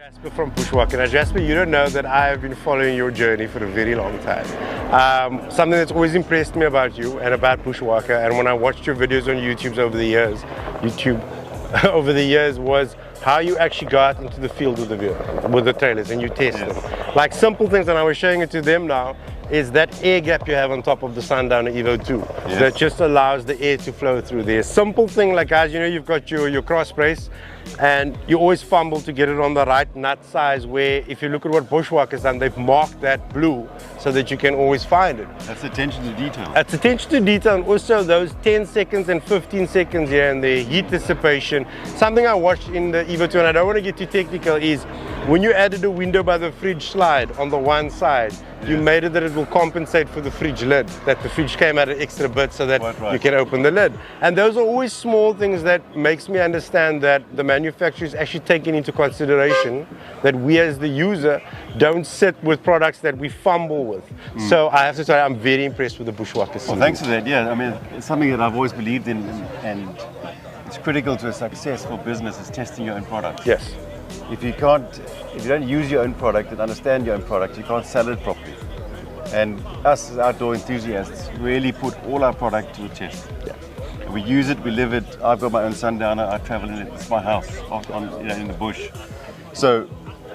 Jasper from Bushwakka. Now, Jasper, you don't know that I have been following your journey for a very long time. Something that's always impressed me about you and about Bushwakka, and when I watched your videos on YouTube over the years, was how you actually got into the field with the trailers and you test them. Like simple things, and I was showing it to them now, is that air gap you have on top of the Sundowner Evo 2. So that just allows the air to flow through there. Simple thing, like guys, you know, you've got your cross brace and you always fumble to get it on the right nut size, where if you look at what Bushwakka's done, they've marked that blue so that you can always find it. That's attention to detail. That's attention to detail, and also those 10 seconds and 15 seconds here and there, heat dissipation. Something I watched in the Evo 2, and I don't want to get too technical, is when you added a window by the fridge slide on the one side, you made it that it will compensate for the fridge lid, that the fridge came out an extra bit so that you can open the lid. And those are always small things that makes me understand that the manufacturer is actually taking into consideration that we as the user don't sit with products that we fumble with. So I have to say I'm very impressed with the Bushwakka series. Well, thanks for that. Yeah, I mean, it's something that I've always believed in, and it's critical to a successful business is testing your own products. Yes. If you don't use your own product and understand your own product, you can't sell it properly. And us as outdoor enthusiasts really put all our product to the test. And we use it, we live it. I've got my own Sundowner, I travel in it, it's my house in the bush. So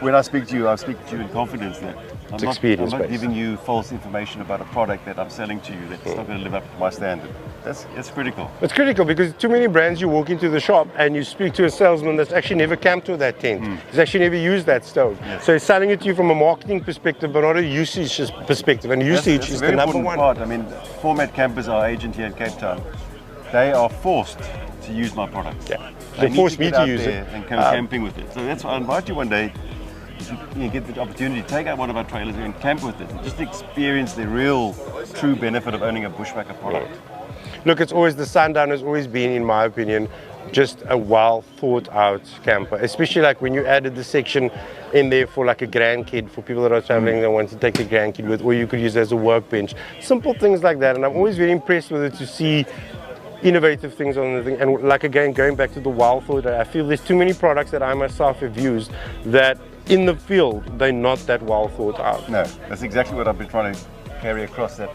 when I speak to you in confidence that I'm not giving you false information about a product that I'm selling to you that's not going to live up to my standard. That's critical. It's critical because too many brands, you walk into the shop and you speak to a salesman that's actually never camped with that tent. He's actually never used that stove. So he's selling it to you from a marketing perspective, but not a usage perspective. And usage is the number one part. I mean, Format Campers, our agent here in Cape Town, they are forced to use my product. They force me to use it and come camping with it. So that's why I invite you one day. You get the opportunity to take out one of our trailers and camp with it and just experience the real, true benefit of owning a Bushwakka product. Look, it's always, the Sundowner has always been, in my opinion, just a well thought out camper, especially like when you added the section in there for like a grandkid, for people that are traveling that want to take a grandkid with, or you could use it as a workbench. Simple things like that, and I'm always very impressed with it to see innovative things on the thing. And like, again, going back to the well thought, I feel there's too many products that I myself have used that in the field, they're not that well thought out. No, that's exactly what I've been trying to carry across, that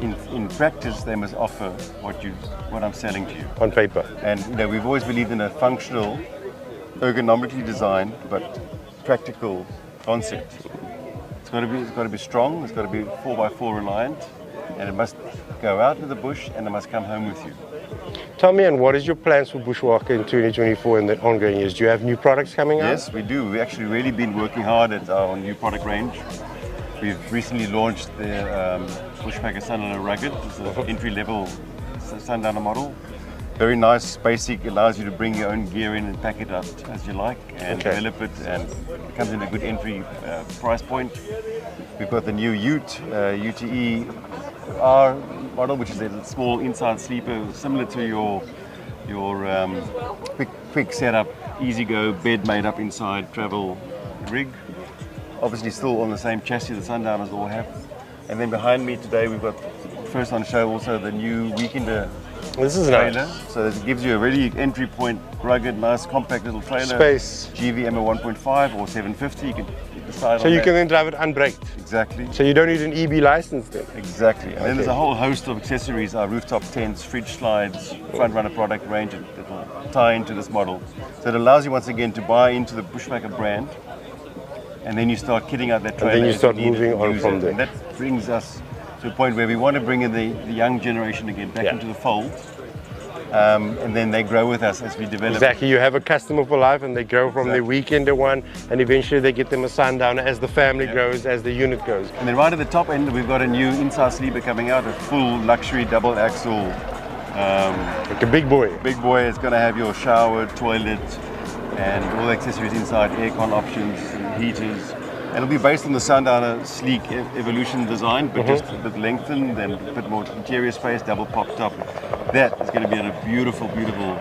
in practice, they must offer what I'm selling to you. On paper. And you know, we've always believed in a functional, ergonomically designed, but practical concept. It's got to be strong, it's got to be 4x4 reliant, and it must go out into the bush and it must come home with you. Tell me, and what is your plans for Bushwakka in 2024 and the ongoing years? Do you have new products coming out? Yes, we do. We've actually really been working hard at our new product range. We've recently launched the Bushwakka Sundowner Rugged. It's an entry-level Sundowner model. Very nice, basic, allows you to bring your own gear in and pack it up as you like and develop it, and it comes in a good entry price point. We've got the new Ute, UTE R model, which is a small inside sleeper, similar to your quick setup, easy go, bed made up inside travel rig. Obviously still on the same chassis the Sundowners all have. And then behind me today we've got, first on show, also the new Weekender trailer. Nice. So this gives you a really entry point, rugged, nice, compact little trailer. Space. GVM 1.5 or 750, you can decide. So you can then drive it unbraked. Exactly. So you don't need an EB license then. Exactly. And then there's a whole host of accessories, our rooftop tents, fridge slides, front runner product range that will tie into this model. So it allows you once again to buy into the Bushwakka brand, and then you start kitting out that trailer. And then you start moving on from there. And that brings us to a point where we want to bring in the young generation again back into the fold. And then they grow with us as we develop. Exactly, you have a customer for life and they grow from their Weekender one, and eventually they get them a Sundowner as the family grows, as the unit goes. And then right at the top end, we've got a new inside sleeper coming out, a full luxury double axle. Like a big boy. Big boy. It's going to have your shower, toilet, and all the accessories inside, aircon options and heaters. And it'll be based on the Sundowner sleek Evolution design, but just a bit lengthened and a bit more interior space, double pop top. That is going to be a beautiful, beautiful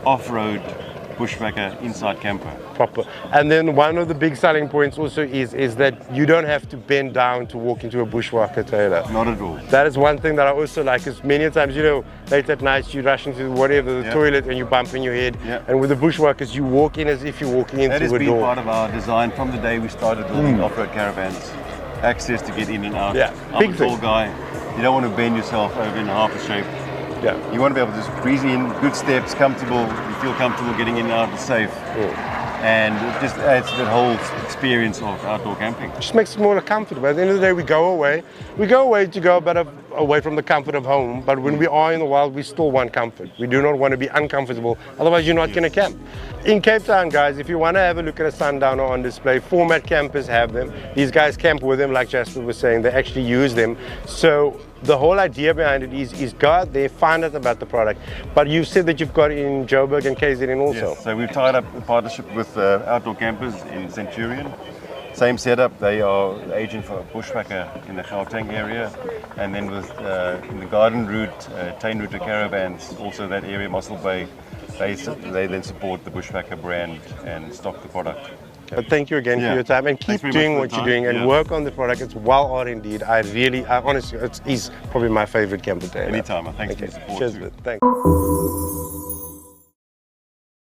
off-road Bushwakka inside camper. Proper. And then one of the big selling points also is that you don't have to bend down to walk into a Bushwakka trailer. Not at all. That is one thing that I also like, is many times, you know, late at night you rush into whatever, the toilet, and you bump in your head. And with the Bushwakkas, you walk in as if you're walking into a door. That has been part of our design from the day we started building off-road caravans. Access to get in and out. I'm a tall guy. You don't want to bend yourself over in half a shape. You want to be able to just breeze in, good steps, comfortable. You feel comfortable getting in and out, it's safe. And it just adds to that whole experience of outdoor camping. It just makes it more comfortable. At the end of the day, we go away to go a bit away from the comfort of home, but when we are in the wild, we still want comfort. We do not want to be uncomfortable, otherwise you're not going to camp. In Cape Town, guys, if you want to have a look at a sundowner on display, Format campers have them. These guys camp with them, like Jasper was saying, they actually use them. So the whole idea behind it is go out there, find out about the product. But you said that you've got it in Joburg and KZN also. Yes, so we've tied up a partnership with Outdoor Campers in Centurion. Same setup, they are the agent for Bushwakka in the Gauteng area, and then with in the garden route, Tuinroete Caravans, also that area, Mosselbay, they then support the Bushwakka brand and stock the product. But thank you again for your time, and keep doing what you're doing and work on the product. It's well on indeed. I honestly, it's probably my favorite camper trailer. Anytime, thanks for your support. Cheers, thanks.